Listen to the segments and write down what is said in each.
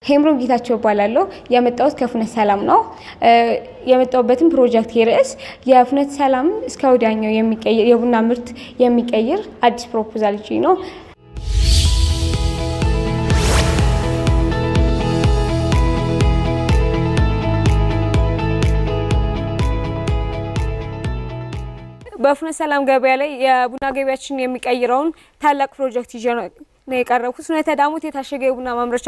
ሄምሮ ጌታቸው ባላለው የመጣሁት ከፍኖተ ሰላም ነው። የመጣሁበትም ፕሮጀክት ርዕስ የፍኖተ ሰላም እስከ ወዲያኛው የሚቀይር የቡና ምርት የሚቀይር አዲስ ፕሮፖዛል ነው። በፍኖተ ሰላም ገበያ ላይ የቡና ገበያችን የሚቀይረውን ታላቅ ፕሮጀክት ይዤ ነው የቀረብኩት። ፍኖተ ዳሞት የታሸገ የቡና ማምረቻ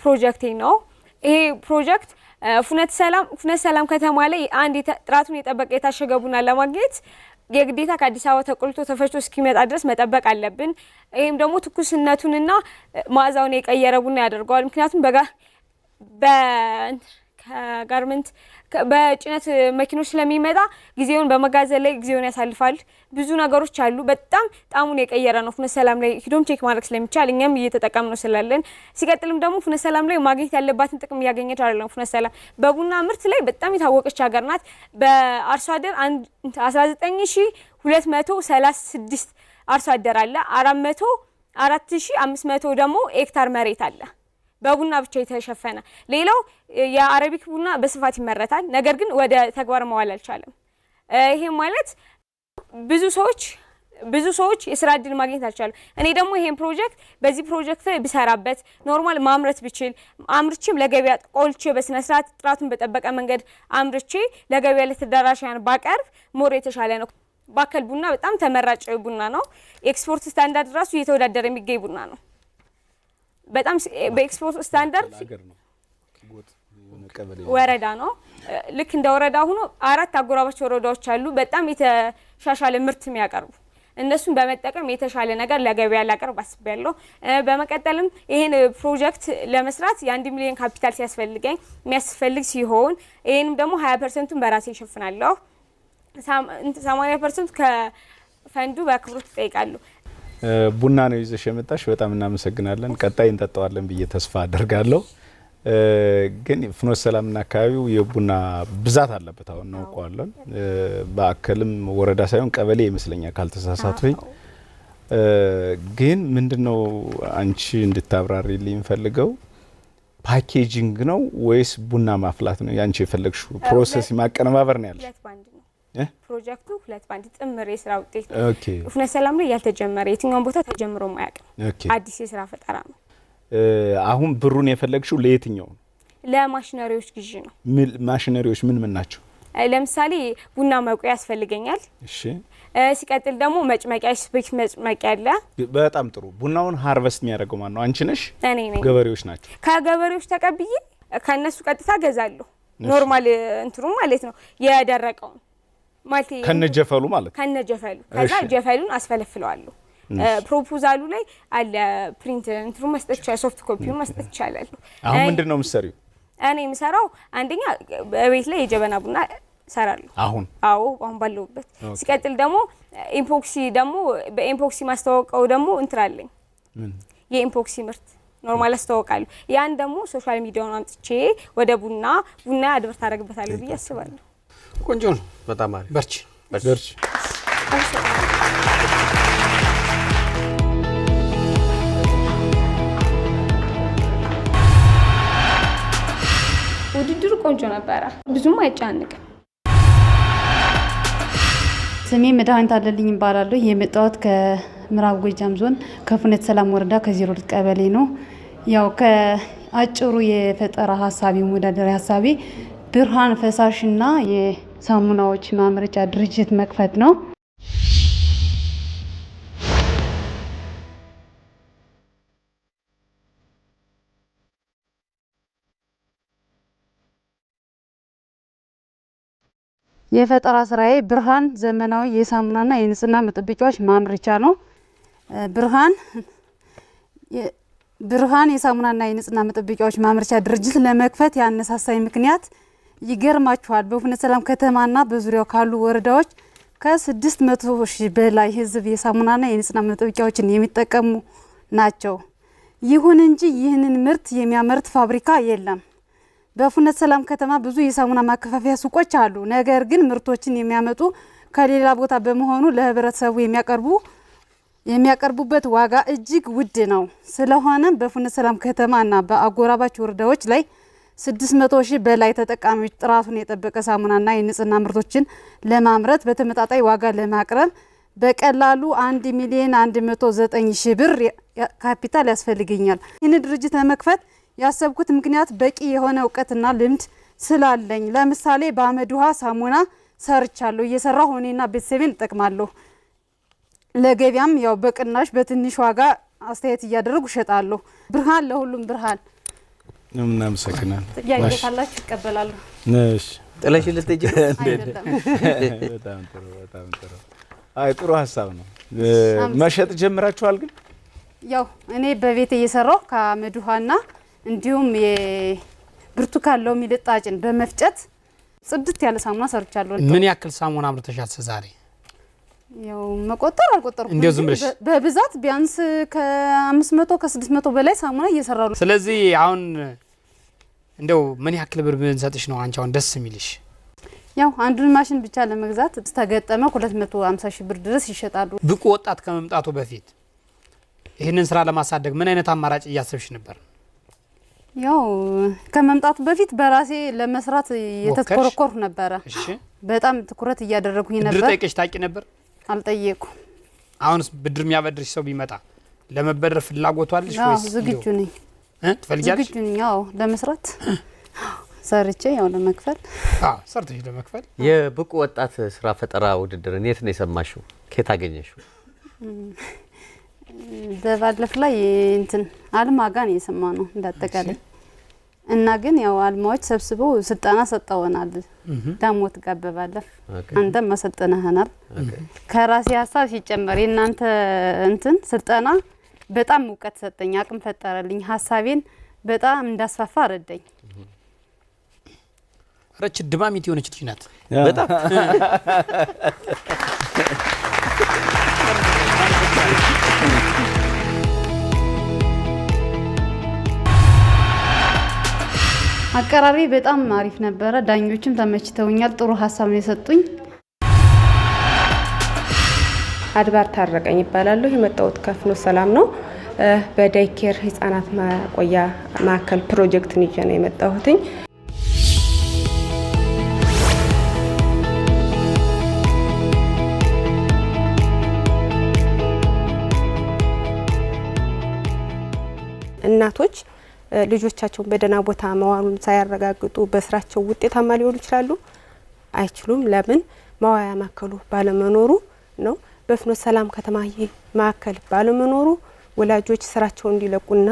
ፕሮጀክት ነው። ይሄ ፕሮጀክት ፍኖተ ሰላም ከተማ ላይ አንድ ጥራቱን የጠበቀ የታሸገ ቡና ለማግኘት የግዴታ ከአዲስ አበባ ተቆልቶ ተፈጭቶ እስኪመጣ ድረስ መጠበቅ አለብን። ይሄም ደግሞ ትኩስነቱንና ማዕዛውን የቀየረ ቡና ያደርገዋል። ምክንያቱም ከጋርመንት በጭነት መኪኖች ስለሚመጣ ጊዜውን በመጋዘን ላይ ጊዜውን ያሳልፋል። ብዙ ነገሮች አሉ። በጣም ጣሙን የቀየረ ነው። ፍኖተ ሰላም ላይ ሂዶም ቼክ ማድረግ ስለሚቻል እኛም እየተጠቀምነው ስላለን፣ ሲቀጥልም ደግሞ ፍኖተ ሰላም ላይ ማግኘት ያለባትን ጥቅም እያገኘች አይደለም። ፍኖተ ሰላም በቡና ምርት ላይ በጣም የታወቀች ሀገር ናት። በአርሶ አደር 19236 አርሶ አደር አለ። 4500 ደግሞ ሄክታር መሬት አለ በቡና ብቻ የተሸፈነ። ሌላው የአረቢክ ቡና በስፋት ይመረታል፣ ነገር ግን ወደ ተግባር መዋል አልቻለም። ይሄ ማለት ብዙ ሰዎች የስራ እድል ማግኘት አልቻሉም። እኔ ደግሞ ይሄን ፕሮጀክት በዚህ ፕሮጀክት ላይ ብሰራበት ኖርማል ማምረት ብችል አምርቼም ለገበያ ቆልቼ በስነ ስርዓት ጥራቱን በጠበቀ መንገድ አምርቼ ለገበያ ለተደራሻያን ባቀርብ ሞር የተሻለ ነው። ባከል ቡና በጣም ተመራጭ ቡና ነው። ኤክስፖርት ስታንዳርድ ራሱ እየተወዳደረ የሚገኝ ቡና ነው። በጣም በኤክስፖርት ስታንዳርድ ወረዳ ነው። ልክ እንደ ወረዳ ሆኖ 4 አጎራባች ወረዳዎች አሉ በጣም የተሻሻለ ምርት የሚያቀርቡ። እነሱን በመጠቀም የተሻለ ነገር ለገበያ ላቀርብ አስቤያለሁ። በመቀጠልም ይሄን ፕሮጀክት ለመስራት የ1 ሚሊዮን ካፒታል የሚያስፈልግ ሲሆን ይሄንም ደግሞ 20% በራሴ ይሸፍናለሁ። 80% ከፈንዱ በአክብሮት እጠይቃለሁ። ቡና ነው ይዘሽ የመጣሽ፣ በጣም እናመሰግናለን። ቀጣይ እንጠጣዋለን ብዬ ተስፋ አደርጋለሁ። ግን ፍኖተ ሰላምና አካባቢው የቡና ብዛት አለበት አሁን ነው ቆአለን። በአከልም ወረዳ ሳይሆን ቀበሌ ይመስለኛል ካልተሳሳትኩኝ። ግን ምንድነው አንቺ እንድታብራሪልኝ ፈልገው ፓኬጂንግ ነው ወይስ ቡና ማፍላት ነው ያንቺ የፈለግሽው? ፕሮሰስ ማቀነባበር ነው ያለሽ? ፕሮጀክቱ ሁለት ባንድ ጥምር የስራ ውጤት ነው። ፍኖተ ሰላም ላይ ያልተጀመረ የትኛውን ቦታ ተጀምሮ ማያውቅ አዲስ የስራ ፈጠራ ነው። አሁን ብሩን የፈለግሽው ለየትኛው? ለማሽነሪዎች ግዢ ነው። ማሽነሪዎች ምን ናቸው? ለምሳሌ ቡና መቁያ ያስፈልገኛል። እሺ። ሲቀጥል ደግሞ መጭመቂያ ስፔክ መጭመቂያ አለ። በጣም ጥሩ። ቡናውን ሃርቨስት የሚያደርገው ማን ነው? አንቺ ነሽ? እኔ ነኝ። ገበሬዎች ናቸው? ከገበሬዎች ተቀብዬ ከነሱ ቀጥታ ገዛለሁ። ኖርማል እንትሩ ማለት ነው የደረቀው ማለት ከነጀፈሉ ማለት ከነጀፈሉ። ከዛ ጀፈሉን አስፈልፍለዋለሁ። ፕሮፖዛሉ ላይ አለ ፕሪንት እንትሩ መስጠት ይችላል፣ ሶፍት ኮፒውን መስጠት ይችላል። አሁን ምንድነው የምትሰሪው? እኔ የምሰራው አንደኛ በቤት ላይ የጀበና ቡና ሰራለሁ አሁን ባለውበት። ሲቀጥል ደግሞ ኢምፖክሲ ደግሞ በኢምፖክሲ ማስተዋወቀው ደግሞ እንትራለኝ የኢምፖክሲ ምርት ኖርማል አስተዋወቃለሁ። ያን ደግሞ ሶሻል ሚዲያውን አምጥቼ ወደ ቡና አድቨርት አደርግበታለሁ ብዬ አስባለሁ። ቆንጆ ነው። በጣም አሪፍ። በርቺ። ውድድሩ ቆንጆ ነበረ፣ ብዙም አይጫንቅም። ስሜ መድኃኒት አለልኝ እባላለሁ። የመጣሁት ከምዕራብ ጎጃም ዞን ከፍኖተ ሰላም ወረዳ ከ02 ቀበሌ ነው። ያው ከአጭሩ የፈጠራ ሀሳቢ መወዳደሪያ ሀሳቢ ብርሃን ፈሳሽና የሳሙናዎች ማምረቻ ድርጅት መክፈት ነው። የፈጠራ ስራዬ ብርሃን ዘመናዊ የሳሙናና የንጽህና መጠበቂያዎች ማምረቻ ነው። ብርሃን የሳሙናና የንጽህና መጠበቂያዎች ማምረቻ ድርጅት ለመክፈት ያነሳሳይ ምክንያት ይገርማችኋል። በፍኖተ ሰላም ከተማና በዙሪያው ካሉ ወረዳዎች ከ600,000 በላይ ህዝብ የሳሙናና የንጽህና መጠበቂያዎችን የሚጠቀሙ ናቸው። ይሁን እንጂ ይህንን ምርት የሚያመርት ፋብሪካ የለም። በፍኖተ ሰላም ከተማ ብዙ የሳሙና ማከፋፈያ ሱቆች አሉ። ነገር ግን ምርቶችን የሚያመጡ ከሌላ ቦታ በመሆኑ ለህብረተሰቡ የሚያቀርቡ የሚያቀርቡበት ዋጋ እጅግ ውድ ነው። ስለሆነም በፍኖተ ሰላም ከተማና በአጎራባች ወረዳዎች ላይ 600 ሺህ በላይ ተጠቃሚዎች ጥራቱን የጠበቀ ሳሙናና የንጽህና ምርቶችን ለማምረት በተመጣጣኝ ዋጋ ለማቅረብ በቀላሉ 1,109,000 ብር ካፒታል ያስፈልገኛል። ይህን ድርጅት ለመክፈት ያሰብኩት ምክንያት በቂ የሆነ እውቀትና ልምድ ስላለኝ፣ ለምሳሌ በአመድ ውሃ ሳሙና ሰርቻለሁ። እየሰራሁ እኔና ቤተሰቤን እጠቅማለሁ። ለገበያም ያው በቅናሽ በትንሽ ዋጋ አስተያየት እያደረጉ እሸጣለሁ። ብርሃን ለሁሉም ብርሃን። እናመሰግናለን። ጥያቄ ካላችሁ ይቀበላሉ። እሺ ጥለሽ ልትሄጂ አይደለም። በጣም ጥሩ በጣም ጥሩ። አይ ጥሩ ሀሳብ ነው። መሸጥ ጀምራችኋል? ግን ያው እኔ በቤት እየሰራሁ ከአመድ ውሃና እንዲሁም የብርቱካን ሎሚ ልጣጭን በመፍጨት ጽድት ያለ ሳሙና ሰርቻለሁ። ምን ያክል ሳሙና አምርተሻል ዛሬ? ያው መቆጠር አልቆጠርኩም። እንደው ዝም ብለሽ በብዛት ቢያንስ ከ500 ከ600 በላይ ሳሙና እየሰራሉ። ስለዚህ አሁን እንደው ምን ያክል ብር ብንሰጥሽ ነው አንቺ አሁን ደስ የሚልሽ? ያው አንዱን ማሽን ብቻ ለመግዛት ተገጠመ 250 ሺህ ብር ድረስ ይሸጣሉ። ብቁ ወጣት ከመምጣቱ በፊት ይህንን ስራ ለማሳደግ ምን አይነት አማራጭ እያሰብሽ ነበር? ያው ከመምጣቱ በፊት በራሴ ለመስራት የተኮረኮርኩ ነበረ። እሺ በጣም ትኩረት እያደረኩኝ ነበር። ብድር ጠይቀሽ ታውቂ ነበር? አልጠየኩም። አሁንስ ብድር የሚያበድርሽ ሰው ቢመጣ ለመበደር ፍላጎቱ አለሽ ወይስ? ዝግጁ ነኝ። ትፈልጊያለሽ? ዝግጁ ነኝ። ያው ለመስራት ሰርቼ ያው ለመክፈል ሰርተሽ ለመክፈል። የብቁ ወጣት ስራ ፈጠራ ውድድርን የት ነው የሰማሽው? ከየት አገኘሽው? በባለፍ ላይ እንትን አልማ ጋር ነው የሰማነው እንዳጠቃላይ እና ግን ያው አልማዎች ሰብስበው ስልጠና ሰጠውናል። ዳሞት ጋር በባለፍ አንተም መሰጠነህናል። ከራሴ ሀሳብ ሲጨመር የእናንተ እንትን ስልጠና በጣም እውቀት ሰጠኝ፣ አቅም ፈጠረልኝ፣ ሀሳቤን በጣም እንዳስፋፋ ረዳኝ። ረች ድማሚት የሆነች ልጅ ናት በጣም አቀራሪ በጣም አሪፍ ነበረ። ዳኞችም ተመችተውኛል። ጥሩ ሀሳብ ነው የሰጡኝ። አድባር ታረቀኝ ይባላለሁ። የመጣሁት ከፍኖተ ሰላም ነው። በዳይኬር ህጻናት ማቆያ ማዕከል ፕሮጀክትን ይዤ ነው የመጣሁትኝ። እናቶች ልጆቻቸውን በደህና ቦታ መዋሉን ሳያረጋግጡ በስራቸው ውጤታማ ሊሆኑ ይችላሉ? አይችሉም። ለምን? ማዋያ ማዕከሉ ባለመኖሩ ነው። በፍኖተ ሰላም ከተማ ማዕከል ባለመኖሩ ወላጆች ስራቸውን እንዲለቁና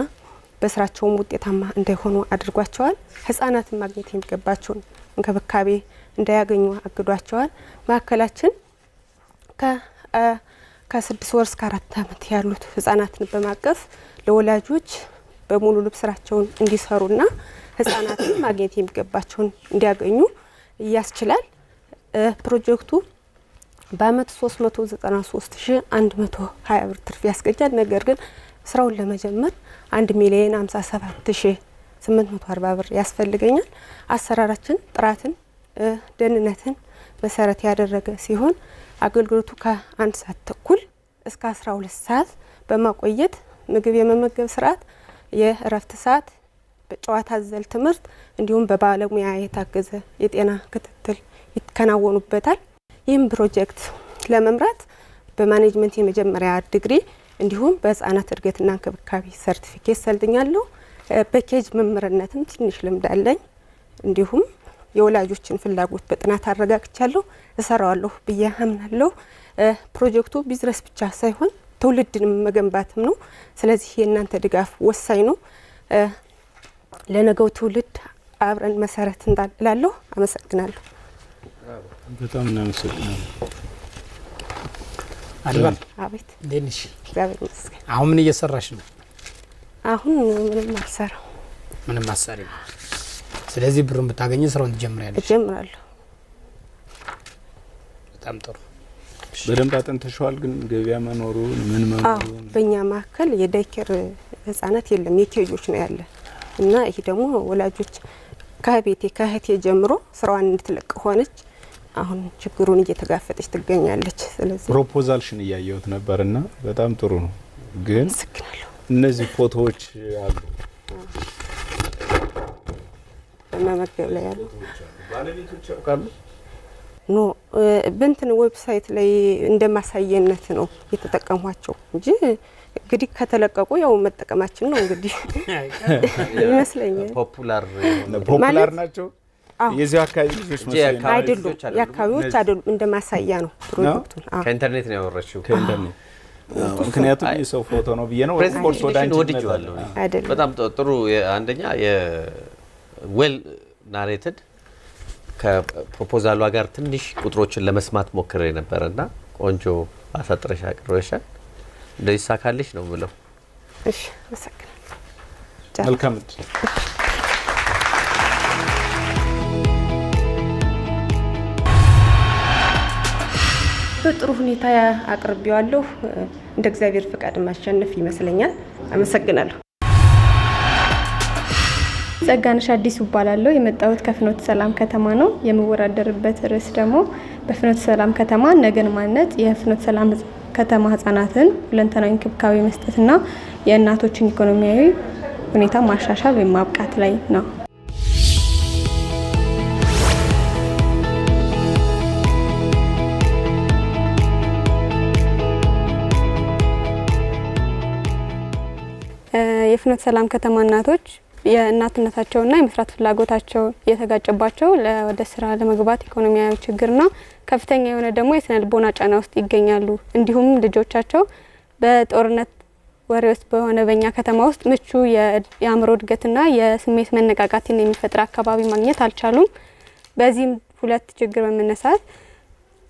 በስራቸውም ውጤታማ እንዳይሆኑ አድርጓቸዋል። ህጻናትን ማግኘት የሚገባቸውን እንክብካቤ እንዳያገኙ አግዷቸዋል። ማዕከላችን ከ6 ወር እስከ 4 ዓመት ያሉት ህጻናትን በማቀፍ ለወላጆች በሙሉ ልብ ስራቸውን እንዲሰሩና ህጻናትን ማግኘት የሚገባቸውን እንዲያገኙ ያስችላል። ፕሮጀክቱ በአመት 393,120 ብር ትርፍ ያስገኛል። ነገር ግን ስራውን ለመጀመር 1,057,840 ብር ያስፈልገኛል። አሰራራችን ጥራትን፣ ደህንነትን መሰረት ያደረገ ሲሆን አገልግሎቱ ከ1 ሰዓት ተኩል እስከ 12 ሰዓት በማቆየት ምግብ የመመገብ ስርዓት፣ የእረፍት ሰዓት፣ በጨዋታ አዘል ትምህርት እንዲሁም በባለሙያ የታገዘ የጤና ክትትል ይከናወኑበታል። ይህም ፕሮጀክት ለመምራት በማኔጅመንት የመጀመሪያ ዲግሪ እንዲሁም በህጻናት እድገትና እንክብካቤ ሰርቲፊኬት ሰልጥኛለሁ። በኬጅ መምህርነትም ትንሽ ልምድ አለኝ። እንዲሁም የወላጆችን ፍላጎት በጥናት አረጋግቻለሁ፣ እሰራዋለሁ ብዬ አምናለሁ። ፕሮጀክቱ ቢዝነስ ብቻ ሳይሆን ትውልድን መገንባትም ነው። ስለዚህ የእናንተ ድጋፍ ወሳኝ ነው። ለነገው ትውልድ አብረን መሰረት እንዳላለሁ። አመሰግናለሁ። በጣም እናመሰግናለን። አድባር አቤት። እንዴት ነሽ? እግዚአብሔር ይመስገን። አሁን ምን እየሰራሽ ነው? አሁን ምንም አልሰራም። ምንም አሰሪ ነው። ስለዚህ ብሩን ብታገኝ ስራውን ትጀምሪያለሽ? እጀምራለሁ። በጣም ጥሩ። በደንብ አጥንተሽዋል? ግን ገበያ መኖሩን ምን መኖሩን? በእኛ ማዕከል የዳይኬር ህጻናት የለም፣ የኬጆች ነው ያለ እና ይሄ ደግሞ ወላጆች ከቤቴ ከእህቴ ጀምሮ ስራዋን እንድትለቅ ሆነች። አሁን ችግሩን እየተጋፈጠች ትገኛለች። ስለዚህ ፕሮፖዛልሽን እያየሁት ነበርና በጣም ጥሩ ነው። ግን አመሰግናለሁ። እነዚህ ፎቶዎች አሉ በመመገብ ላይ ያሉ ባለቤቶች ያውቃሉ? ኖ በእንትን ዌብሳይት ላይ እንደማሳየነት ነው የተጠቀሟቸው እንጂ እንግዲህ ከተለቀቁ ያው መጠቀማችን ነው እንግዲህ ይመስለኛል። ፖፑላር ናቸው የዚህ አካባቢ ልጆች መስለኝ አይደሉም፣ የአካባቢዎች አይደሉም፣ እንደማሳያ ነው ፕሮጀክቱን። ከኢንተርኔት ነው ያወራችው። ከኢንተርኔት ምክንያቱም የሰው ፎቶ ነው ብዬ ነው። ኦፍ ኮርስ ወድጄዋለሁ። በጣም ጥሩ አንደኛ የዌል ናሬትድ ከፕሮፖዛሏ ጋር ትንሽ ቁጥሮችን ለመስማት ሞክሬ ነበርና ቆንጆ አሳጥረሻ አቅርበሻል። እንደዚህ ሳካልሽ ነው ብለው። እሺ አመሰግናለሁ። መልካም በጥሩ ሁኔታ አቅርቤዋለሁ። እንደ እግዚአብሔር ፍቃድ ማሸነፍ ይመስለኛል። አመሰግናለሁ። ጸጋነሽ አዲስ እባላለሁ። የመጣሁት ከፍኖተ ሰላም ከተማ ነው። የምወዳደርበት ርዕስ ደግሞ በፍኖተ ሰላም ከተማ ነገን ማነጽ የፍኖተ ሰላም ከተማ ህጻናትን ሁለንተናዊ እንክብካቤ መስጠትና የእናቶችን ኢኮኖሚያዊ ሁኔታ ማሻሻል ወይም ማብቃት ላይ ነው። የፍኖተ ሰላም ከተማ እናቶች የእናትነታቸውና የመስራት ፍላጎታቸው የተጋጨባቸው ወደ ስራ ለመግባት ኢኮኖሚያዊ ችግርና ከፍተኛ የሆነ ደግሞ የስነ ልቦና ጫና ውስጥ ይገኛሉ። እንዲሁም ልጆቻቸው በጦርነት ወሬ ውስጥ በሆነ በእኛ ከተማ ውስጥ ምቹ የአእምሮ እድገትና የስሜት መነቃቃትን የሚፈጥር አካባቢ ማግኘት አልቻሉም። በዚህም ሁለት ችግር በመነሳት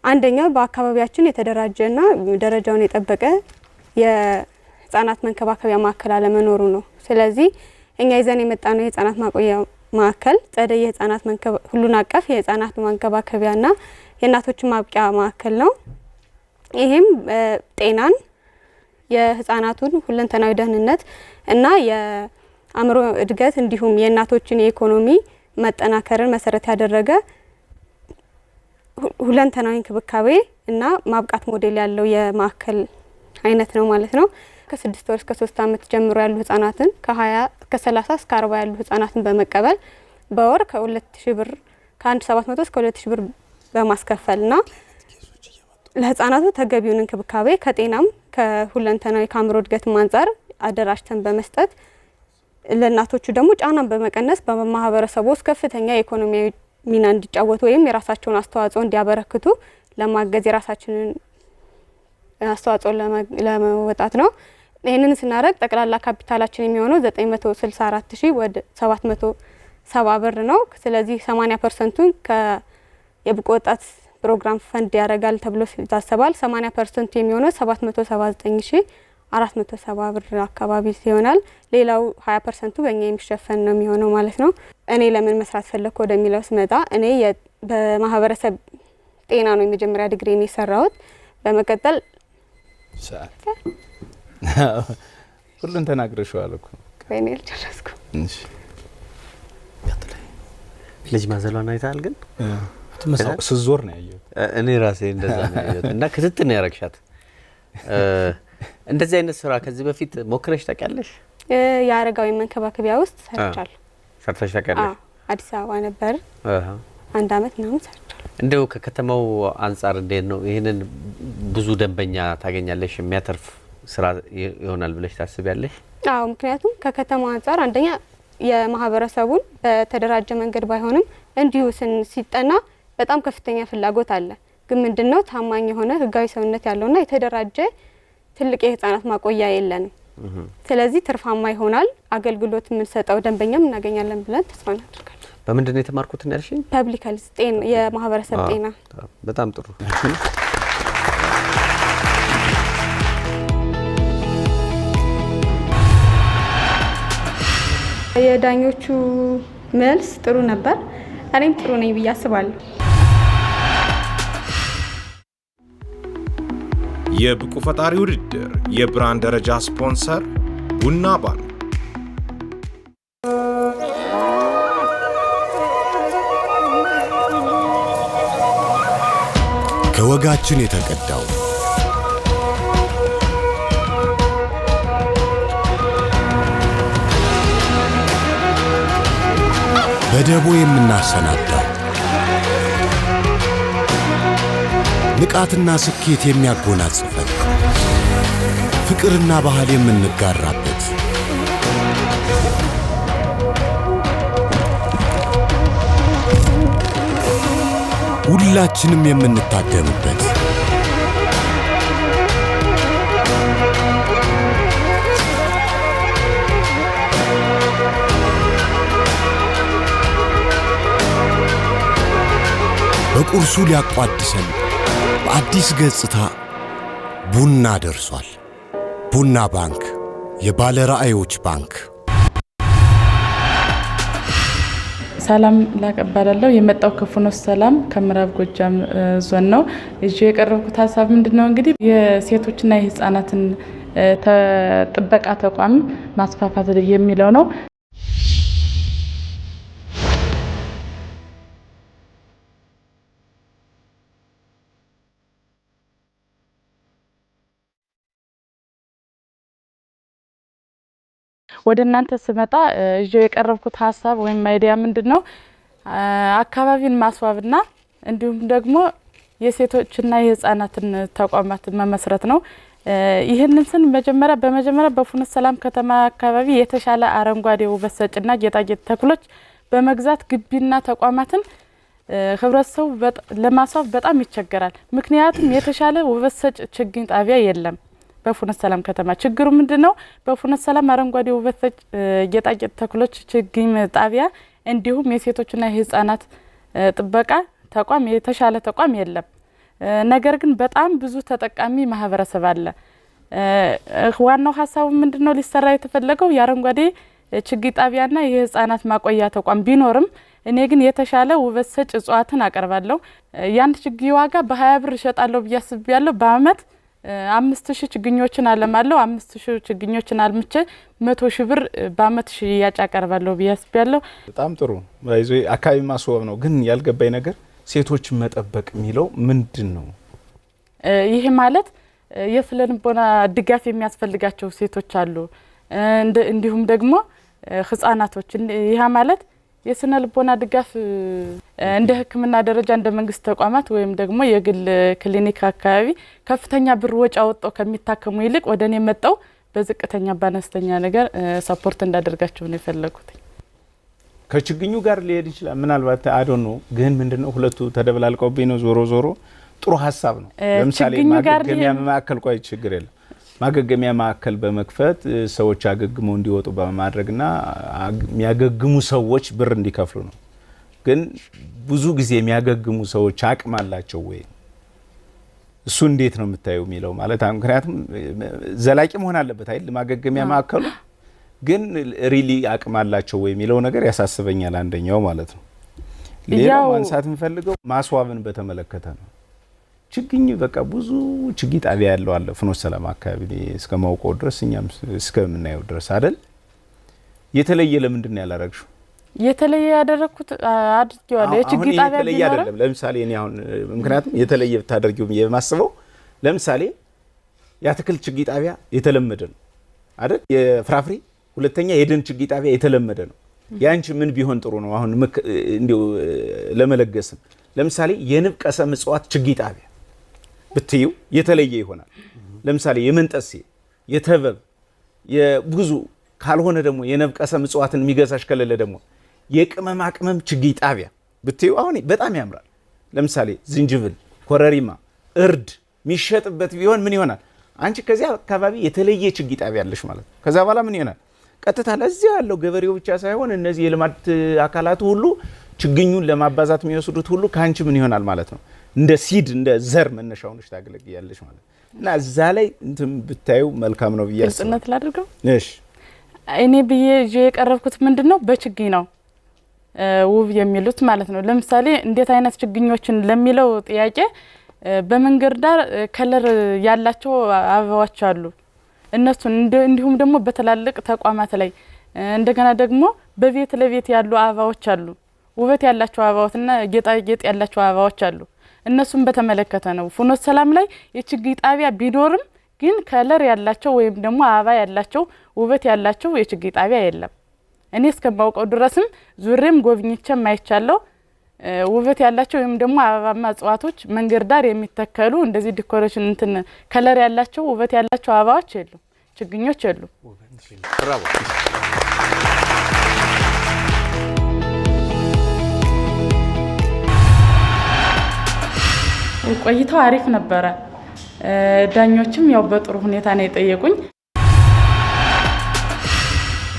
አንደኛው በአካባቢያችን የተደራጀና ደረጃውን የጠበቀ የህፃናት መንከባከቢያ ማዕከል አለመኖሩ ነው። ስለዚህ እኛ ይዘን የመጣነው የህፃናት ማቆያ ማዕከል ጸደይ የህፃናት ሁሉን አቀፍ የህፃናት መንከባከቢያና የእናቶችን ማብቂያ ማዕከል ነው። ይሄም ጤናን፣ የህፃናቱን ሁለንተናዊ ደህንነት እና የአእምሮ እድገት እንዲሁም የእናቶችን የኢኮኖሚ መጠናከርን መሰረት ያደረገ ሁለንተናዊ እንክብካቤ እና ማብቃት ሞዴል ያለው የማዕከል አይነት ነው ማለት ነው። ከ6 ወር እስከ 3 አመት ጀምሮ ያሉ ህጻናትን ከ20 እስከ 30 እስከ 40 ያሉ ህጻናትን በመቀበል በወር ከ2000 ብር ከ1700 እስከ 2000 ብር በማስከፈልና ለህጻናቱ ተገቢውን እንክብካቤ ከጤናም ከሁለንተናዊ ከአእምሮ እድገትም አንጻር አደራጅተን በመስጠት ለእናቶቹ ደግሞ ጫናን በመቀነስ በማህበረሰቡ ውስጥ ከፍተኛ የኢኮኖሚያዊ ሚና እንዲጫወቱ ወይም የራሳቸውን አስተዋጽኦ እንዲያበረክቱ ለማገዝ የራሳችንን አስተዋጽኦ ለመወጣት ነው። ይህንን ስናደርግ ጠቅላላ ካፒታላችን የሚሆነው 964,000 ወደ 770 ብር ነው። ስለዚህ 80%ቱን የብቁ ወጣት ፕሮግራም ፈንድ ያደርጋል ተብሎ ይታሰባል። 80% የሚሆነው 779,470 ብር አካባቢ ይሆናል። ሌላው 20%ቱ በእኛ የሚሸፈን ነው የሚሆነው ማለት ነው። እኔ ለምን መስራት ፈለኩ ወደሚለው ስመጣ እኔ በማህበረሰብ ጤና ነው የመጀመሪያ ዲግሪን የሰራሁት። በመቀጠል ሁሉን ተናግረሽዋል እኮ ከኔ ልጨረስኩ። እሺ ልጅ ማዘሏን አይታል ግን ስዞር ነው ያየሁት እኔ ራሴ እንደዛ ነው ያየሁት። እና ክትትል ነው ያረግሻት። እንደዚህ አይነት ስራ ከዚህ በፊት ሞክረሽ ታውቂያለሽ? የአረጋዊ መንከባከቢያ ውስጥ ሰርቻለሁ። ሰርተሽ ታውቂያለሽ? አዲስ አበባ ነበር። አንድ አመት ነው ሰርቻለሁ። እንደው ከከተማው አንጻር እንዴት ነው? ይሄንን ብዙ ደንበኛ ታገኛለሽ? የሚያተርፍ ስራ ይሆናል ብለሽ ታስቢያለሽ? አዎ፣ ምክንያቱም ከከተማው አንጻር አንደኛ የማህበረሰቡን በተደራጀ መንገድ ባይሆንም እንዲሁ ሲጠና በጣም ከፍተኛ ፍላጎት አለ። ግን ምንድነው ታማኝ የሆነ ህጋዊ ሰውነት ያለውና የተደራጀ ትልቅ የህፃናት ማቆያ የለንም። ስለዚህ ትርፋማ ይሆናል አገልግሎት የምንሰጠው ደንበኛም እናገኛለን ብለን ተስፋ እናደርጋለን። በምንድነው የተማርኩት ያልሽኝ? ፐብሊክ ሄልዝ ጤና፣ የማህበረሰብ ጤና። በጣም ጥሩ። የዳኞቹ መልስ ጥሩ ነበር። እኔም ጥሩ ነኝ ብዬ አስባለሁ። የብቁ ፈጣሪ ውድድር የብራንድ ደረጃ ስፖንሰር ቡና ባንክ። ለወጋችን የተቀዳው በደቦ የምናሰናዳው ንቃትና ስኬት የሚያጎናጽፈን ፍቅርና ባህል የምንጋራበት ሁላችንም የምንታደምበት በቁርሱ ሊያቋድሰን በአዲስ ገጽታ ቡና ደርሷል። ቡና ባንክ፣ የባለ ራዕዮች ባንክ። ሰላም ላቀባላለሁ። የመጣው ከፍኖተ ሰላም ከምዕራብ ጎጃም ዞን ነው። እዚህ የቀረብኩት ሀሳብ ምንድነው? እንግዲህ የሴቶችና የህፃናትን ጥበቃ ተቋም ማስፋፋት የሚለው ነው። ወደ እናንተ ስመጣ እዚህ የቀረብኩት ሀሳብ ወይም አይዲያ ምንድነው? አካባቢን ማስዋብና እንዲሁም ደግሞ የሴቶችና የህፃናትን ተቋማት መመስረት ነው። ይህንን ስን በመጀመሪያ በፍኖተ ሰላም ከተማ አካባቢ የተሻለ አረንጓዴ ውበት ሰጭና ጌጣጌጥ ተክሎች በመግዛት ግቢና ተቋማትን ህብረተሰቡ ለማስዋብ በጣም ይቸገራል። ምክንያቱም የተሻለ ውበት ሰጭ ችግኝ ጣቢያ የለም። በፍኖተ ሰላም ከተማ ችግሩ ምንድነው? በፍኖተ ሰላም አረንጓዴ ውበት ሰጭ ጌጣጌጥ ተክሎች ችግኝ ጣቢያ እንዲሁም የሴቶችና የህፃናት ጥበቃ ተቋም የተሻለ ተቋም የለም። ነገር ግን በጣም ብዙ ተጠቃሚ ማህበረሰብ አለ። ዋናው ሀሳቡ ምንድነው? ሊሰራ የተፈለገው የአረንጓዴ ችግኝ ጣቢያና የህፃናት ማቆያ ተቋም ቢኖርም እኔ ግን የተሻለ ውበት ሰጭ እጽዋትን አቀርባለሁ። የአንድ ችግኝ ዋጋ በ20 ብር እሸጣለሁ ብዬ አስቤያለሁ። በአመት 5000 ችግኞችን አለማለሁ። 5000 ችግኞችን አልምቼ 100,000 ብር በአመት ሽያጭ አቀርባለሁ ብዬ አስቤያለሁ። በጣም ጥሩ ባይዞ አካባቢ ማስዋብ ነው። ግን ያልገባኝ ነገር ሴቶችን መጠበቅ የሚለው ምንድን ነው? ይሄ ማለት የስነ ልቦና ድጋፍ የሚያስፈልጋቸው ሴቶች አሉ፣ እንዲሁም ደግሞ ህፃናቶች። ይሄ ማለት የስነ ልቦና ድጋፍ እንደ ሕክምና ደረጃ እንደ መንግስት ተቋማት ወይም ደግሞ የግል ክሊኒክ አካባቢ ከፍተኛ ብር ወጪ አወጣው ከሚታከሙ ይልቅ ወደኔ መጣው በዝቅተኛ ባነስተኛ ነገር ሰፖርት እንዳደርጋቸው ነው የፈለኩት። ከችግኙ ጋር ሊሄድ ይችላል ምናልባት አዶን ነው። ግን ምንድነው ሁለቱ ተደብላልቀውብኝ ነው። ዞሮ ጥሩ ሀሳብ ነው። ለምሳሌ ማገገሚያ ማዕከል ቆይ ችግር የለም ማገገሚያ ማዕከል በመክፈት ሰዎች አገግመው እንዲወጡ በማድረግና የሚያገግሙ ሰዎች ብር እንዲከፍሉ ነው። ግን ብዙ ጊዜ የሚያገግሙ ሰዎች አቅም አላቸው ወይ? እሱ እንዴት ነው የምታየው የሚለው ማለት ምክንያቱም ዘላቂ መሆን አለበት አይደል? ማገገሚያ ማዕከሉ ግን ሪሊ አቅም አላቸው ወይ የሚለው ነገር ያሳስበኛል። አንደኛው ማለት ነው። ሌላው ማንሳት የምፈልገው ማስዋብን በተመለከተ ነው። ችግኝ በቃ ብዙ ችግኝ ጣቢያ ያለው አለ ፍኖተ ሰላም አካባቢ እስከማውቀው ድረስ እኛም እስከምናየው ድረስ አይደል? የተለየ ለምንድን ነው ያላረግሽው? የተለየ ያደረኩት አድርጌዋለሁ። የችግኝ ጣቢያ የተለየ አይደለም። ለምሳሌ እኔ አሁን ምክንያቱም የተለየ ብታደርጊው የማስበው ለምሳሌ የአትክልት ችግኝ ጣቢያ የተለመደ ነው አይደል? የፍራፍሬ ሁለተኛ የደን ችግኝ ጣቢያ የተለመደ ነው። ያንቺ ምን ቢሆን ጥሩ ነው? አሁን እንዲው ለመለገስም ለምሳሌ የንብ ቀሰም እጽዋት ችግኝ ጣቢያ ብትዩ የተለየ ይሆናል። ለምሳሌ የመንጠሴ የተበብ የብዙ ካልሆነ ደግሞ የንብ ቀሰም እጽዋትን የሚገዛሽ ከሌለ ደግሞ የቅመማ ቅመም ችግኝ ጣቢያ ብትዩ አሁን በጣም ያምራል። ለምሳሌ ዝንጅብል፣ ኮረሪማ፣ እርድ የሚሸጥበት ቢሆን ምን ይሆናል? አንቺ ከዚያ አካባቢ የተለየ ችግኝ ጣቢያ ያለሽ ማለት ነው። ከዛ በኋላ ምን ይሆናል? ቀጥታ ለዚያ ያለው ገበሬው ብቻ ሳይሆን እነዚህ የልማት አካላቱ ሁሉ ችግኙን ለማባዛት የሚወስዱት ሁሉ ካንቺ ምን ይሆናል ማለት ነው? እንደ ሲድ እንደ ዘር መነሻውንሽ ታገለግያለሽ ማለት እና እዛ ላይ እንትን ብታዩ መልካም ነው ብዬ አስባለሁ። ግልጽነት ላድርገው። እሺ እኔ ብዬ የቀረብኩት ምንድነው በችግኝ ነው ውብ የሚሉት ማለት ነው። ለምሳሌ እንዴት አይነት ችግኞችን ለሚለው ጥያቄ በመንገድ ዳር ከለር ያላቸው አበባዎች አሉ። እነሱን እንዲሁም ደግሞ በትላልቅ ተቋማት ላይ እንደገና ደግሞ በቤት ለቤት ያሉ አበባዎች አሉ። ውበት ያላቸው አበባዎችና ጌጣጌጥ ያላቸው አበባዎች አሉ። እነሱን በተመለከተ ነው። ፍኖተ ሰላም ላይ የችግኝ ጣቢያ ቢኖርም ግን ከለር ያላቸው ወይም ደግሞ አበባ ያላቸው ውበት ያላቸው የችግኝ ጣቢያ የለም። እኔ እስከማውቀው ድረስም ዙሬም ጎብኝቼም አይቻለሁ። ውበት ያላቸው ወይም ደግሞ አበባማ እጽዋቶች መንገድ ዳር የሚተከሉ እንደዚህ ዲኮሬሽን እንትን ከለር ያላቸው ውበት ያላቸው አበባዎች የሉም፣ ችግኞች የሉም። ብራቮ። ቆይታው አሪፍ ነበረ። ዳኞችም ያው በጥሩ ሁኔታ ነው የጠየቁኝ።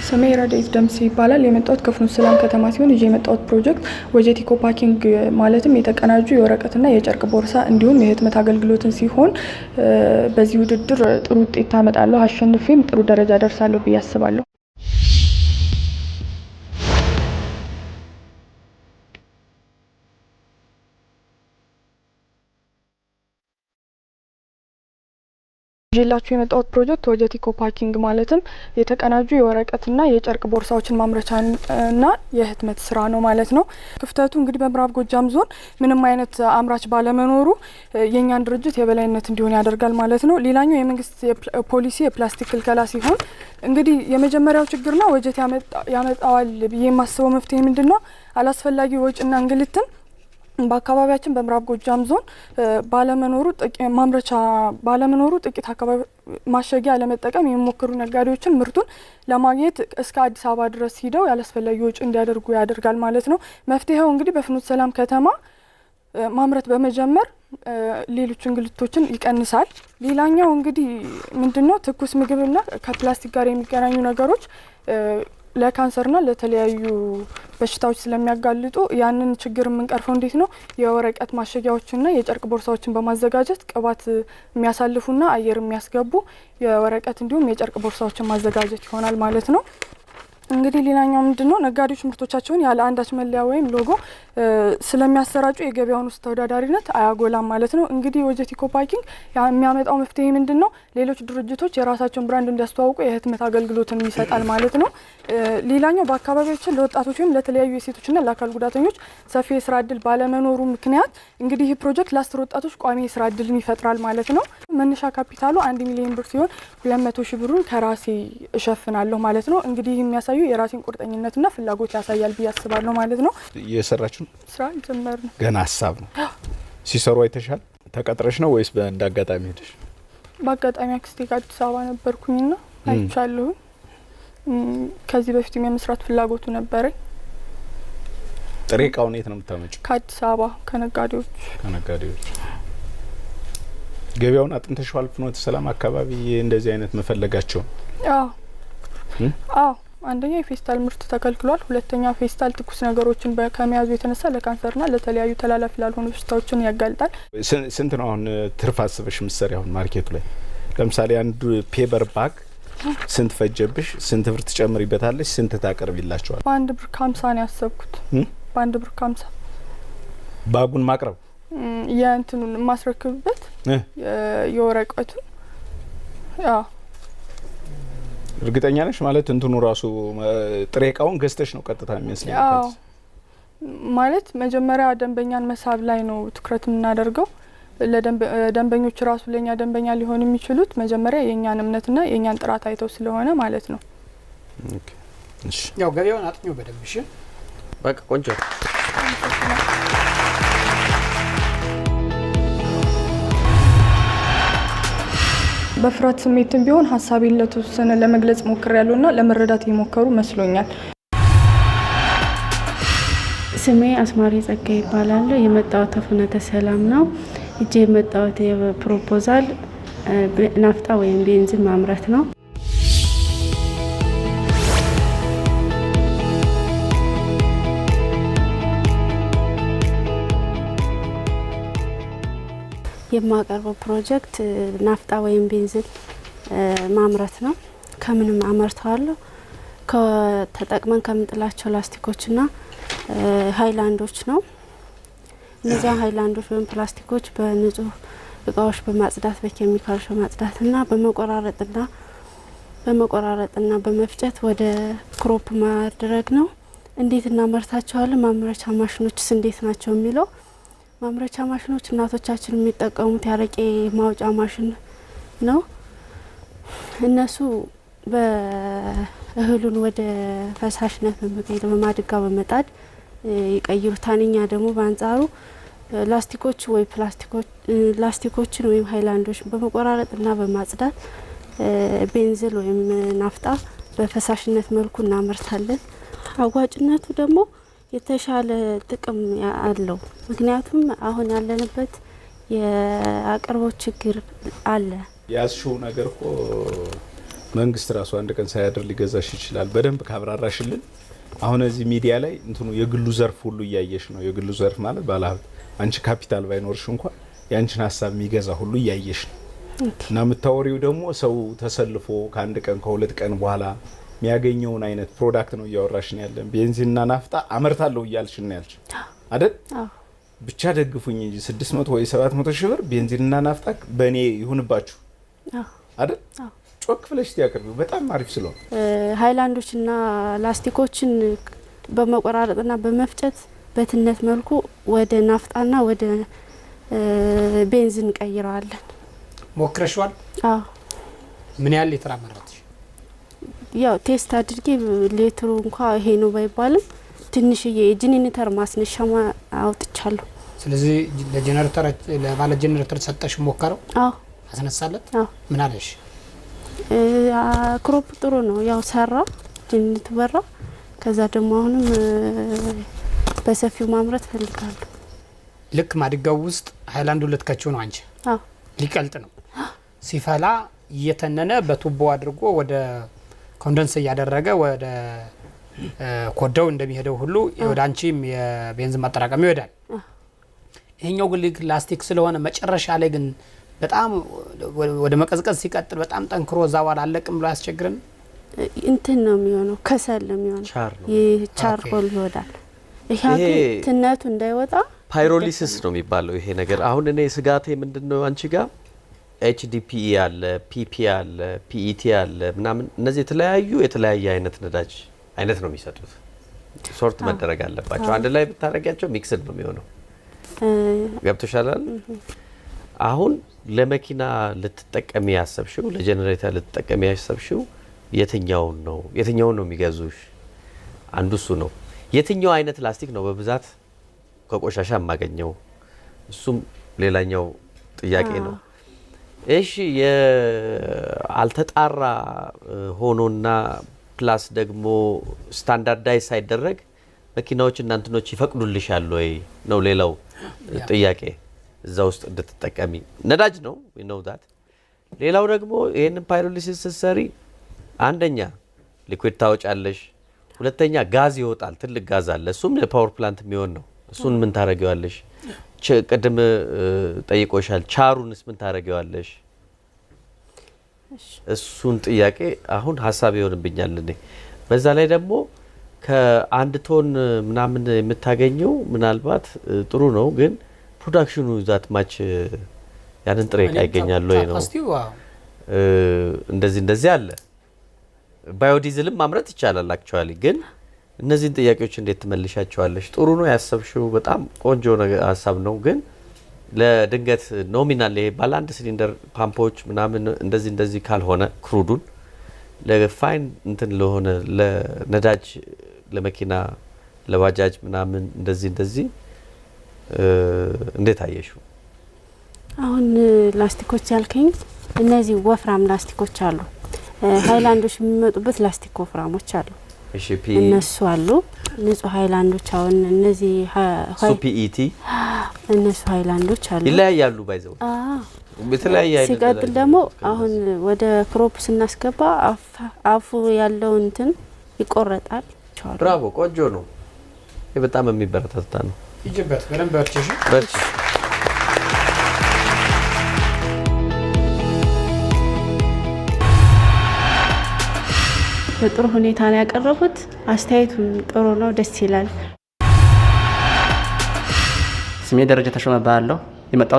ስሜ ረዳይት ደምስ ይባላል። የመጣሁት ከፍኖተ ሰላም ከተማ ሲሆን ይዤ የመጣሁት ፕሮጀክት ወጀት ኢኮ ፓኪንግ ማለትም የተቀናጁ የወረቀትና የጨርቅ ቦርሳ እንዲሁም የህትመት አገልግሎትን ሲሆን በዚህ ውድድር ጥሩ ውጤት ታመጣለሁ፣ አሸንፌም ጥሩ ደረጃ ደርሳለሁ ብዬ አስባለሁ። ይዤላችሁ የመጣሁት ፕሮጀክት ወጀት ኢኮ ፓኪንግ ማለትም የተቀናጁ የወረቀትና የጨርቅ ቦርሳዎችን ማምረቻና የህትመት ስራ ነው ማለት ነው። ክፍተቱ እንግዲህ በምዕራብ ጎጃም ዞን ምንም አይነት አምራች ባለመኖሩ የኛን ድርጅት የበላይነት እንዲሆን ያደርጋል ማለት ነው። ሌላኛው የመንግስት ፖሊሲ የፕላስቲክ ክልከላ ሲሆን እንግዲህ የመጀመሪያው ችግርና ወጀት ያመጣዋል ብዬ የማስበው መፍትሄ ምንድነው? አላስፈላጊ ወጪና እንግልትን በአካባቢያችን በምዕራብ ጎጃም ዞን ባለመኖሩ ጥቂት አካባቢ ማሸጊያ ለመጠቀም የሚሞክሩ ነጋዴዎችን ምርቱን ለማግኘት እስከ አዲስ አበባ ድረስ ሂደው ያላስፈላጊ ወጪ እንዲያደርጉ ያደርጋል ማለት ነው። መፍትሄው እንግዲህ በፍኖተ ሰላም ከተማ ማምረት በመጀመር ሌሎች እንግልቶችን ይቀንሳል። ሌላኛው እንግዲህ ምንድነው? ትኩስ ምግብና ከፕላስቲክ ጋር የሚገናኙ ነገሮች ለካንሰርና ለተለያዩ በሽታዎች ስለሚያጋልጡ ያንን ችግር የምንቀርፈው እንዴት ነው? የወረቀት ማሸጊያዎችና የጨርቅ ቦርሳዎችን በማዘጋጀት ቅባት የሚያሳልፉና አየር የሚያስገቡ የወረቀት እንዲሁም የጨርቅ ቦርሳዎችን ማዘጋጀት ይሆናል ማለት ነው። እንግዲህ ሌላኛው ምንድነው? ነጋዴዎች ምርቶቻቸውን ያለ አንዳች መለያ ወይም ሎጎ ስለሚያሰራጩ የገበያውን ውስጥ ተወዳዳሪነት አያጎላም ማለት ነው። እንግዲህ ወጀት ኢኮ ፓኪንግ የሚያመጣው መፍትሄ ምንድነው? ሌሎች ድርጅቶች የራሳቸውን ብራንድ እንዲያስተዋውቁ የህትመት አገልግሎትን ይሰጣል ማለት ነው። ሌላኛው በአካባቢያችን ለወጣቶች ወይም ለተለያዩ የሴቶችና ለአካል ጉዳተኞች ሰፊ የስራ እድል ባለመኖሩ ምክንያት እንግዲህ ይህ ፕሮጀክት ለ10 ወጣቶች ቋሚ የስራ እድልን ይፈጥራል ማለት ነው። መነሻ ካፒታሉ 1 ሚሊዮን ብር ሲሆን 200 ሺህ ብሩን ከራሴ እሸፍናለሁ ማለት ነው። እንግዲህ የሚያሳዩ የራሴን ቁርጠኝነትና ፍላጎት ያሳያል ብዬ አስባለሁ ማለት ነው። እየሰራችሁ ስራ ጀመር ነው። ገና ሀሳብ ነው። ሲሰሩ አይተሻል? ተቀጥረሽ ነው ወይስ በእንዳጋጣሚ ሄደሽ? በአጋጣሚ አክስቴ ጋር አዲስ አበባ ነበርኩኝና አይቻለሁ። ከዚህ በፊት የመስራት ፍላጎቱ ነበረኝ። ጥሬ እቃውን የት ነው የምታመጪው? ከአዲስ አበባ ከነጋዴዎች። ገበያውን አጥንተሽዋል? ፍኖተ ሰላም አካባቢ እንደዚህ አይነት መፈለጋቸው? አዎ አንደኛ የፌስታል ምርት ተከልክሏል። ሁለተኛ ፌስታል ትኩስ ነገሮችን ከመያዙ የተነሳ ለካንሰርና ለተለያዩ ተላላፊ ላልሆኑ በሽታዎችን ያጋልጣል። ስንት ነው አሁን ትርፍ አስበሽ ምሰሪ? አሁን ማርኬቱ ላይ ለምሳሌ አንዱ ፔፐር ባግ ስንት ፈጀብሽ? ስንት ብር ትጨምሪበታለሽ? ስንት ታቀርቢላቸዋል? በአንድ ብር ከ50 ነው ያሰብኩት። በአንድ ብር ከ50 ባጉን ማቅረብ የእንትኑን ማስረክብበት የወረቀቱን እርግጠኛ ነሽ? ማለት እንትኑ ራሱ ጥሬ እቃውን ገዝተሽ ነው ቀጥታ የሚመስለኝ? ማለት መጀመሪያ ደንበኛን መሳብ ላይ ነው ትኩረት የምናደርገው። ለደንበኞች ራሱ ለኛ ደንበኛ ሊሆን የሚችሉት መጀመሪያ የኛን እምነትና የኛን ጥራት አይተው ስለሆነ ማለት ነው። ኦኬ እሺ። ያው ገበያውን አጥኚው በደንብ እሺ። በቃ ቆንጆ። በፍርሃት ስሜትም ቢሆን ሀሳቤን ለተወሰነ ለመግለጽ ሞክሬያለሁና ለመረዳት የሞከሩ መስሎኛል። ስሜ አስማሪ ጸጋ ይባላል። የመጣሁት ከፍኖተ ሰላም ነው። እጄ የመጣሁት የፕሮፖዛል ናፍጣ ወይም ቤንዚን ማምረት ነው። የማቀርበው ፕሮጀክት ናፍጣ ወይም ቤንዚን ማምረት ነው። ከምንም አመርተዋለሁ። ተጠቅመን ከምንጥላቸው ላስቲኮችና ሃይላንዶች ነው። እነዚያ ሃይላንዶች ወይም ፕላስቲኮች በንጹህ እቃዎች በማጽዳት በኬሚካሎች በማጽዳትና በመቆራረጥና በመፍጨት ወደ ክሮፕ ማድረግ ነው። እንዴት እናመርታቸዋለን? ማምረቻ ማሽኖችስ እንዴት ናቸው የሚለው ማምረቻ ማሽኖች እናቶቻችን የሚጠቀሙት ያረቄ ማውጫ ማሽን ነው። እነሱ በእህሉን ወደ ፈሳሽነት በመቀየር በማድጋ በመጣድ ይቀይሩታል። እኛ ደግሞ በአንጻሩ ላስቲኮችን ወይም ሃይላንዶች በመቆራረጥና በማጽዳት ቤንዚል ወይም ናፍጣ በፈሳሽነት መልኩ እናመርታለን። አዋጭነቱ ደግሞ የተሻለ ጥቅም አለው። ምክንያቱም አሁን ያለንበት የአቅርቦት ችግር አለ። ያስሹ ነገር እኮ መንግስት ራሱ አንድ ቀን ሳያድር ሊገዛሽ ይችላል። በደንብ ካብራራሽልን። አሁን እዚህ ሚዲያ ላይ እንትኑ የግሉ ዘርፍ ሁሉ እያየሽ ነው። የግሉ ዘርፍ ማለት ባለሀብት አንቺ ካፒታል ባይኖርሽ እንኳን ያንቺን ሀሳብ የሚገዛ ሁሉ እያየሽ ነው። እና የምታወሪው ደግሞ ሰው ተሰልፎ ከአንድ ቀን ከሁለት ቀን በኋላ የሚያገኘውን አይነት ፕሮዳክት ነው እያወራሽን ያለን። ቤንዚንና ናፍጣ አመርታለሁ እያልሽን ያልሽ አይደል? ብቻ ደግፉኝ እንጂ 600 ወይ 700 ሺህ ብር ቤንዚንና ናፍጣ በእኔ ይሁንባችሁ አይደል? ጮክ ብለሽ ያቀርቢው በጣም አሪፍ ስለሆነ ሃይላንዶችና ላስቲኮችን በመቆራረጥና በመፍጨት በትነት መልኩ ወደ ናፍጣና ወደ ቤንዚን ቀይረዋለን። ሞክረሽዋል? አዎ። ምን ያህል ሊትር አመረትሽ? ያው ቴስት አድርጌ ሊትሩ እንኳን ይሄ ነው ባይባልም ትንሽዬ ጄኔሬተር ማስነሻ አውጥቻለሁ። ስለዚህ ለጄኔሬተር ለባለ ጄኔሬተር ሰጠሽ ሞከረው? አዎ። አስነሳለት? አዎ። ምን አለሽ? ክሮፕ ጥሩ ነው። ያው ሰራ ጄኔሬተር በራ። ከዛ ደግሞ አሁንም በሰፊው ማምረት ፈልጋለሁ። ልክ ማድጋው ውስጥ ሃይላንዱ ልትከቺው ነው አንቺ? አዎ። ሊቀልጥ ነው። ሲፈላ እየተነነ በቱቦ አድርጎ ወደ ኮንደንስ እያደረገ ወደ ኮዳው እንደሚሄደው ሁሉ ወደ አንቺም የቤንዚን ማጠራቀሚያ ይወዳል። ይሄኛው ግን ላስቲክ ስለሆነ መጨረሻ ላይ ግን በጣም ወደ መቀዝቀዝ ሲቀጥል በጣም ጠንክሮ ዛው አላለቅም ብሎ ያስቸግረን። እንትን ነው የሚሆነው፣ ከሰል ነው የሚሆነው። ቻርኮል ይወዳል። ይሄ ትነቱ እንዳይወጣ ፓይሮሊሲስ ነው የሚባለው ይሄ ነገር። አሁን እኔ ስጋቴ ምንድነው አንቺ ጋር ኤችዲፒኢ አለ፣ ፒፒ አለ፣ ፒኢቲ አለ ምናምን እነዚህ የተለያየ አይነት ነዳጅ አይነት ነው የሚሰጡት። ሶርት መደረግ አለባቸው። አንድ ላይ ብታረጋቸው ሚክስድ ነው የሚሆነው። ገብቶሻል? አሁን ለመኪና ልትጠቀሚ ያሰብሽው ለጄኔሬተር ልትጠቀሚ ያሰብሽው የትኛውን ነው የሚገዙሽ? አንዱ እሱ ነው። የትኛው አይነት ላስቲክ ነው በብዛት ከቆሻሻ የማገኘው? እሱም ሌላኛው ጥያቄ ነው። እሺ አልተጣራ ሆኖና ፕላስ ደግሞ ስታንዳርዳይዝ ሳይደረግ መኪናዎች እናንተኖች ይፈቅዱልሻል ወይ ነው ሌላው ጥያቄ። እዛ ውስጥ እንድትጠቀሚ ነዳጅ ነው we know that። ሌላው ደግሞ ይሄን ፓይሮሊሲስ ስትሰሪ አንደኛ ሊኩዊድ ታወጫለሽ፣ ሁለተኛ ጋዝ ይወጣል። ትልቅ ጋዝ አለ። እሱም ለፓወር ፕላንት የሚሆን ነው። እሱን ምን ታረጋዋለሽ? ቅድም ጠይቆሻል። ቻሩንስ ምን ታረጋዋለሽ? እሱን ጥያቄ አሁን ሀሳብ ይሆንብኛል እኔ። በዛ ላይ ደግሞ ከአንድ ቶን ምናምን የምታገኘው ምናልባት ጥሩ ነው፣ ግን ፕሮዳክሽኑ ዛት ማች ያንን ጥሬ ዕቃ ይገኛል ወይ ነው። እንደዚህ አለ። ባዮዲዝልም ማምረት ይቻላል አክቹአሊ። ግን እነዚህን ጥያቄዎች እንዴት ትመልሻቸዋለሽ? ጥሩ ነው ያሰብሽው፣ በጣም ቆንጆ ሀሳብ ነው። ግን ለድንገት ኖሚናል ይሄ ባለ አንድ ሲሊንደር ፓምፖች ምናምን እንደዚህ ካልሆነ ክሩዱን ለፋይን እንትን ለሆነ ለነዳጅ ለመኪና ለባጃጅ ምናምን እንደዚህ እንዴት አየሽው? አሁን ላስቲኮች ያልከኝ እነዚህ ወፍራም ላስቲኮች አሉ። ሃይላንዶች የሚመጡበት ላስቲክ ወፍራሞች አሉ። እሺ እነሱ አሉ። ንጹህ ሃይላንዶች አሁን እነዚህ ሱፒኢቲ እነሱ ሃይላንዶች አሉ። ይለያያሉ ባይዘው በተለያየ አይነት። ሲቀጥል ደግሞ አሁን ወደ ክሮፕ ስናስገባ አፉ ያለው እንትን ይቆረጣል። ብራቮ፣ ቆንጆ ነው። ይሄ በጣም የሚበረታታ ነው። ይጅበት በደንብ በርቺሽ። በጥሩ ሁኔታ ነው ያቀረቡት። አስተያየቱም ጥሩ ነው፣ ደስ ይላል። ስሜ ደረጃ ተሾመ ባለው የመጣው